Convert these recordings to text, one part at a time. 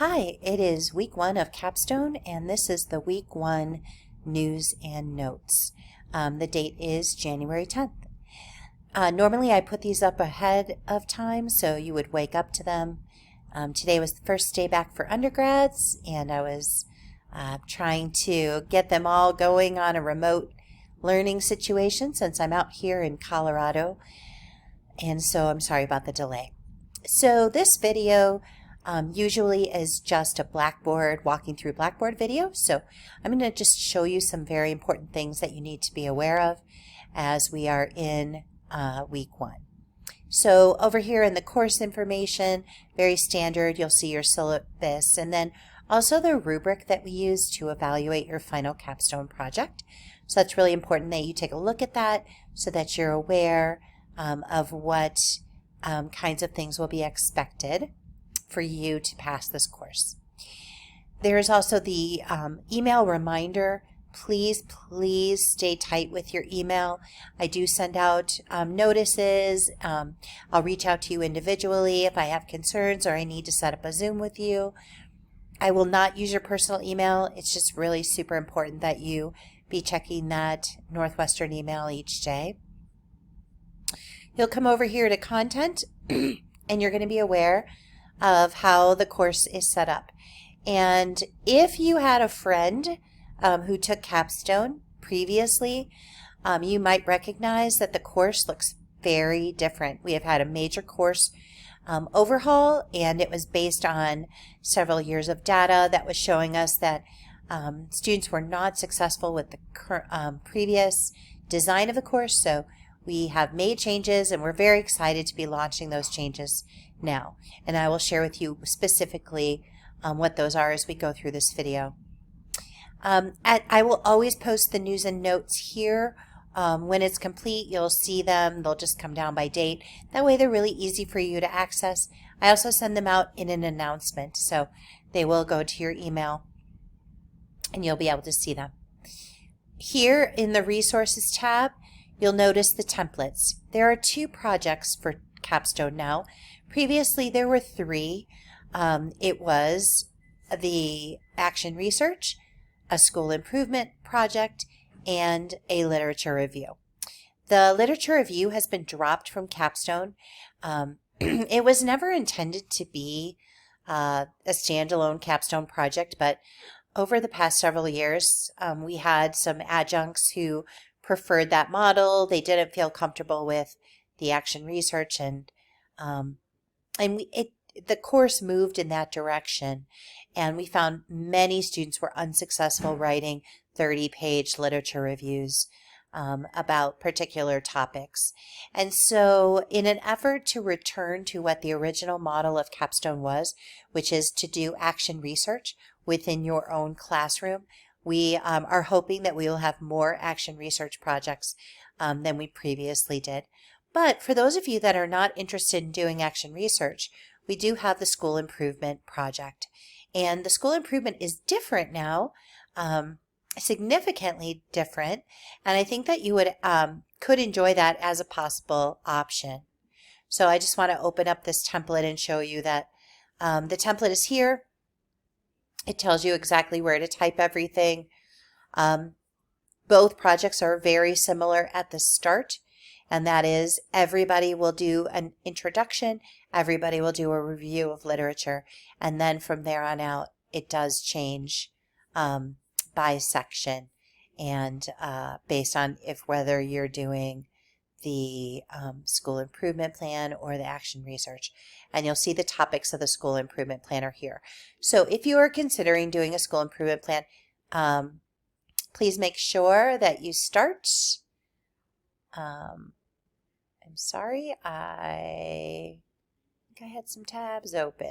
Hi, it is week 1 of Capstone, and this is the week 1 news and notes. The date is January 10th. Normally I put these up ahead of time so you would wake up to them. Today was the first day back for undergrads, and I was trying to get them all going on a remote learning situation since I'm out here in Colorado, and so I'm sorry about the delay. So this video usually is just a Blackboard, walking through Blackboard video. So I'm going to just show you some very important things that you need to be aware of as we are in week 1. So over here in the course information, very standard, you'll see your syllabus and then also the rubric that we use to evaluate your final capstone project. So that's really important that you take a look at that so that you're aware of what kinds of things will be expected for you to pass this course. There is also the email reminder. Please stay tight with your email. I do send out notices. I'll reach out to you individually if I have concerns or I need to set up a Zoom with you. I will not use your personal email. It's just really super important that you be checking that Northwestern email each day. You'll come over here to content and you're going to be aware of how the course is set up. And if you had a friend who took Capstone previously, you might recognize that the course looks very different. We have had a major course overhaul, and it was based on several years of data that was showing us that students were not successful with the previous design of the course. So we have made changes, and we're very excited to be launching those changes now. And I will share with you specifically what those are as we go through this video. I will always post the news and notes here. When it's complete, you'll see them. They'll just come down by date. That way they're really easy for you to access. I also send them out in an announcement, so they will go to your email and you'll be able to see them. Here in the Resources tab, you'll notice the templates. There are 2 projects for Capstone now. Previously, there were 3. It was the action research, a school improvement project, and a literature review. The literature review has been dropped from Capstone. It was never intended to be a standalone Capstone project, but over the past several years, we had some adjuncts who preferred that model. They didn't feel comfortable with the action research, and the course moved in that direction, and we found many students were unsuccessful writing 30-page literature reviews about particular topics. And so in an effort to return to what the original model of Capstone was, which is to do action research within your own classroom, we are hoping that we will have more action research projects than we previously did. But for those of you that are not interested in doing action research, we do have the school improvement project. And the school improvement is different now, significantly different. And I think that you would could enjoy that as a possible option. So I just want to open up this template and show you that the template is here. It tells you exactly where to type everything. Both projects are very similar at the start. And that is, everybody will do an introduction, everybody will do a review of literature, and then from there on out, it does change by section and based on whether you're doing the school improvement plan or the action research. And you'll see the topics of the school improvement plan are here. So if you are considering doing a school improvement plan, please make sure that you start. I'm sorry, I think I had some tabs open.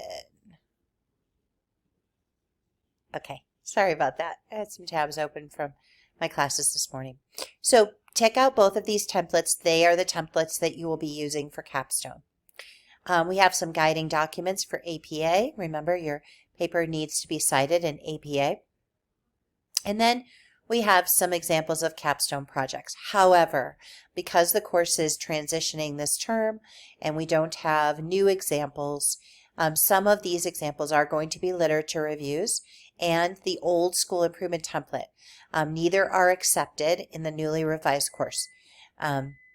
Okay, sorry about that. I had some tabs open from my classes this morning. So check out both of these templates. They are the templates that you will be using for Capstone. We have some guiding documents for APA. Remember, your paper needs to be cited in APA. And then we have some examples of Capstone projects. However, because the course is transitioning this term and we don't have new examples, Some of these examples are going to be literature reviews and the old school improvement template. Neither are accepted in the newly revised course.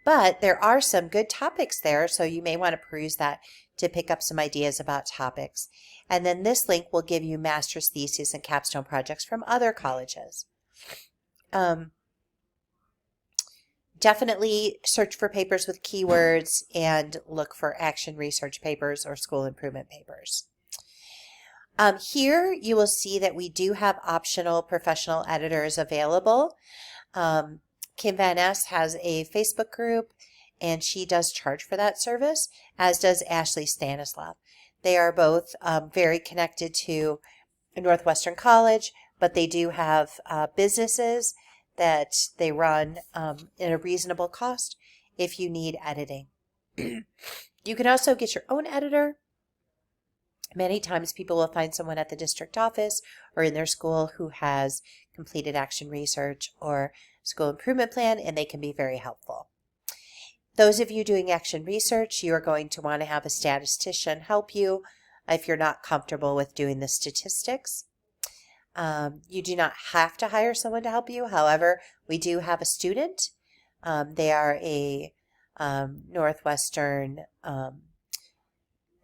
But there are some good topics there, so you may want to peruse that to pick up some ideas about topics. And then this link will give you master's theses and capstone projects from other colleges. Definitely search for papers with keywords and look for action research papers or school improvement papers. Here you will see that we do have optional professional editors available. Kim Van Ness has a Facebook group, and she does charge for that service, as does Ashley Stanislav. They are both very connected to Northwestern College, but they do have businesses that they run at a reasonable cost if you need editing. You can also get your own editor. Many times people will find someone at the district office or in their school who has completed action research or school improvement plan, and they can be very helpful. Those of you doing action research, you are going to want to have a statistician help you if you're not comfortable with doing the statistics. You do not have to hire someone to help you. However, we do have a student. They are a Northwestern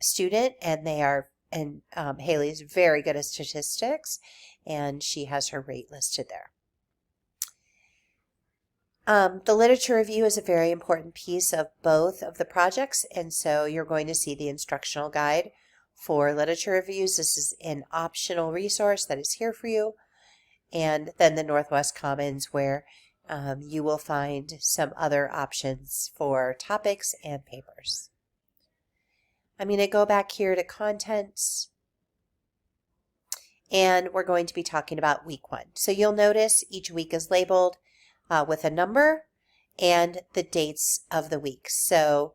student, and Haley's very good at statistics, and she has her rate listed there. The literature review is a very important piece of both of the projects, and so you're going to see the instructional guide for literature reviews. This is an optional resource that is here for you. And then the Northwest Commons, where you will find some other options for topics and papers. I'm going to go back here to contents, and we're going to be talking about week 1. So you'll notice each week is labeled with a number and the dates of the week. So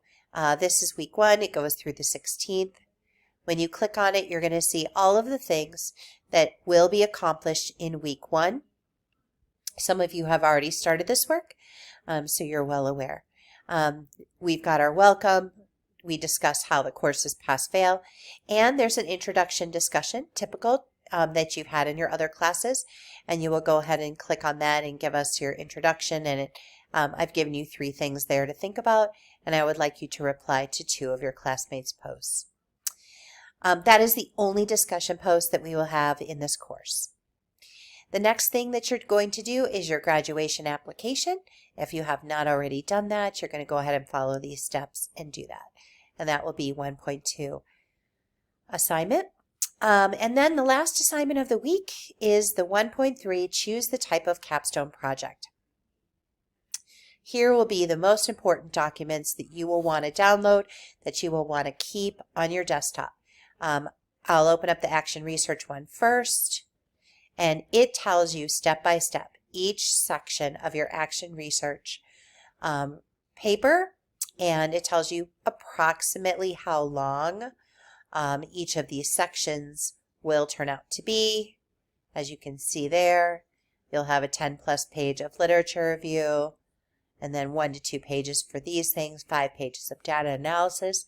this is week 1. It goes through the 16th. When you click on it, you're going to see all of the things that will be accomplished in week 1. Some of you have already started this work, so you're well aware. We've got our welcome. We discuss how the courses pass-fail, and there's an introduction discussion, typical that you've had in your other classes, and you will go ahead and click on that and give us your introduction. And I've given you 3 things there to think about, and I would like you to reply to 2 of your classmates' posts. That is the only discussion post that we will have in this course. The next thing that you're going to do is your graduation application. If you have not already done that, you're going to go ahead and follow these steps and do that. And that will be 1.2 assignment. And then the last assignment of the week is the 1.3, choose the type of capstone project. Here will be the most important documents that you will want to download, that you will want to keep on your desktop. I'll open up the action research one first, and it tells you step by step each section of your action research paper, and it tells you approximately how long each of these sections will turn out to be. As you can see there, you'll have a 10+ page of literature review, and then 1 to 2 pages for these things, 5 pages of data analysis.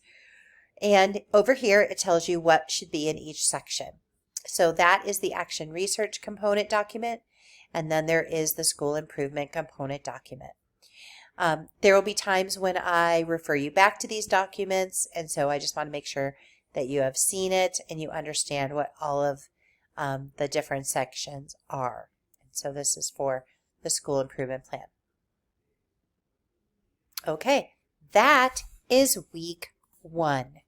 And over here, it tells you what should be in each section. So that is the action research component document, and then there is the school improvement component document. There will be times when I refer you back to these documents, and so I just want to make sure that you have seen it and you understand what all of the different sections are. And so this is for the school improvement plan. Okay, that is week 1.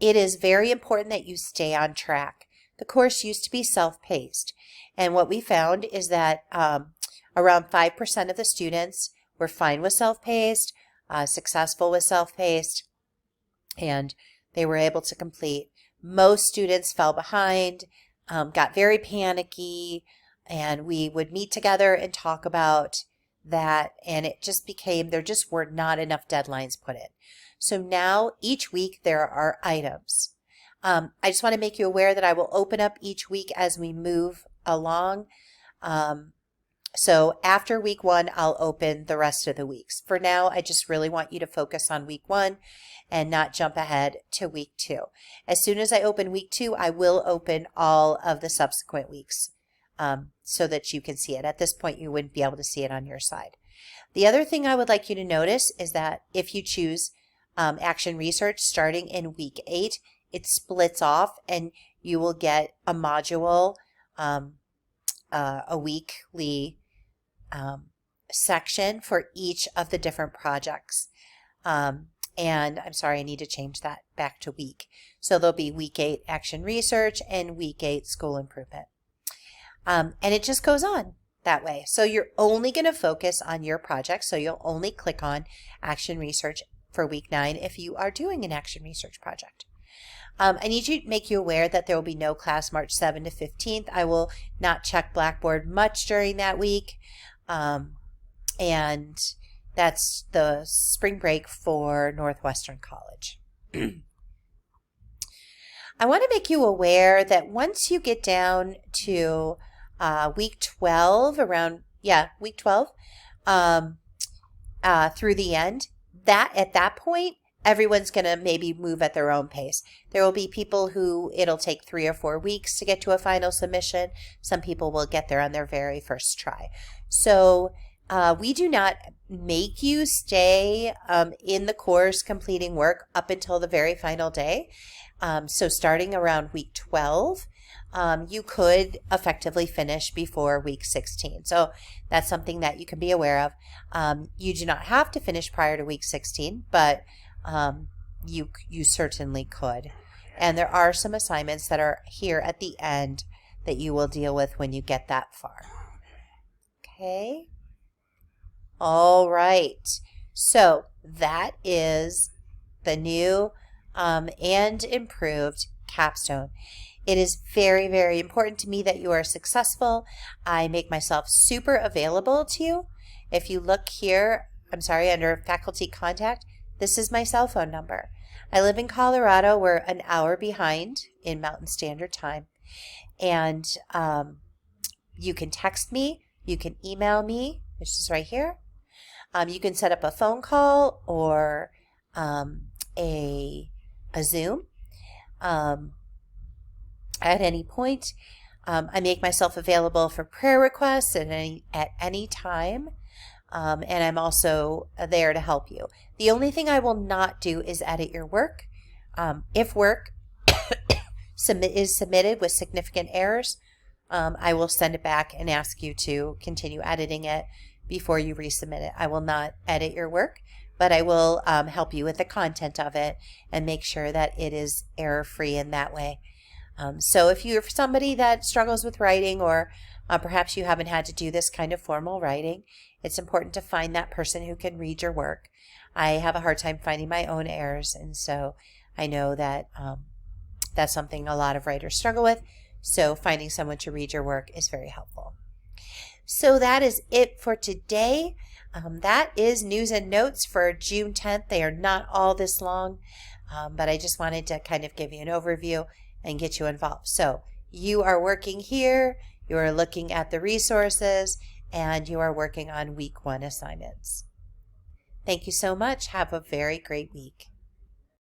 It is very important that you stay on track. The course used to be self-paced, and what we found is that around 5% of the students were fine with self-paced, successful with self-paced, and they were able to complete. Most students fell behind, got very panicky, and we would meet together and talk about that, and it just became, there just were not enough deadlines put in. So now each week there are items. I just want to make you aware that I will open up each week as we move along. So after week 1, I'll open the rest of the weeks. For now, I just really want you to focus on week 1 and not jump ahead to week 2. As soon as I open week 2, I will open all of the subsequent weeks so that you can see it. At this point, you wouldn't be able to see it on your side. The other thing I would like you to notice is that if you choose action research starting in week 8, it splits off and you will get a module, a weekly section for each of the different projects. And I'm sorry, I need to change that back to week. So there'll be week 8 action research and week 8 school improvement. And it just goes on that way. So you're only going to focus on your project. So you'll only click on action research for week 9 if you are doing an action research project. I need to make you aware that there will be no class March 7th to 15th. I will not check Blackboard much during that week. And that's the spring break for Northwestern College. I want to make you aware that once you get down to week 12, week 12 through the end, at that point, everyone's going to maybe move at their own pace. There will be people who it'll take 3 or 4 weeks to get to a final submission. Some people will get there on their very first try. So we do not make you stay in the course completing work up until the very final day. So starting around week 12, you could effectively finish before week 16. So that's something that you can be aware of. You do not have to finish prior to week 16, but you certainly could. And there are some assignments that are here at the end that you will deal with when you get that far. Okay. All right. So that is the new and improved Capstone. It is very, very important to me that you are successful. I make myself super available to you. If you look here, under faculty contact, this is my cell phone number. I live in Colorado. We're an hour behind in Mountain Standard Time. And you can text me. You can email me, which is right here. You can set up a phone call or a Zoom at any point. I make myself available for prayer requests at any time. And I'm also there to help you. The only thing I will not do is edit your work. If work is submitted with significant errors, I will send it back and ask you to continue editing it before you resubmit it. I will not edit your work, but I will help you with the content of it and make sure that it is error-free in that way. So if you're somebody that struggles with writing, or perhaps you haven't had to do this kind of formal writing, it's important to find that person who can read your work. I have a hard time finding my own errors, and so I know that that's something a lot of writers struggle with. So finding someone to read your work is very helpful. So that is it for today. That is news and notes for June 10th. They are not all this long, but I just wanted to kind of give you an overview and get you involved. So you are working here, you are looking at the resources, and you are working on week 1 assignments. Thank you so much. Have a very great week.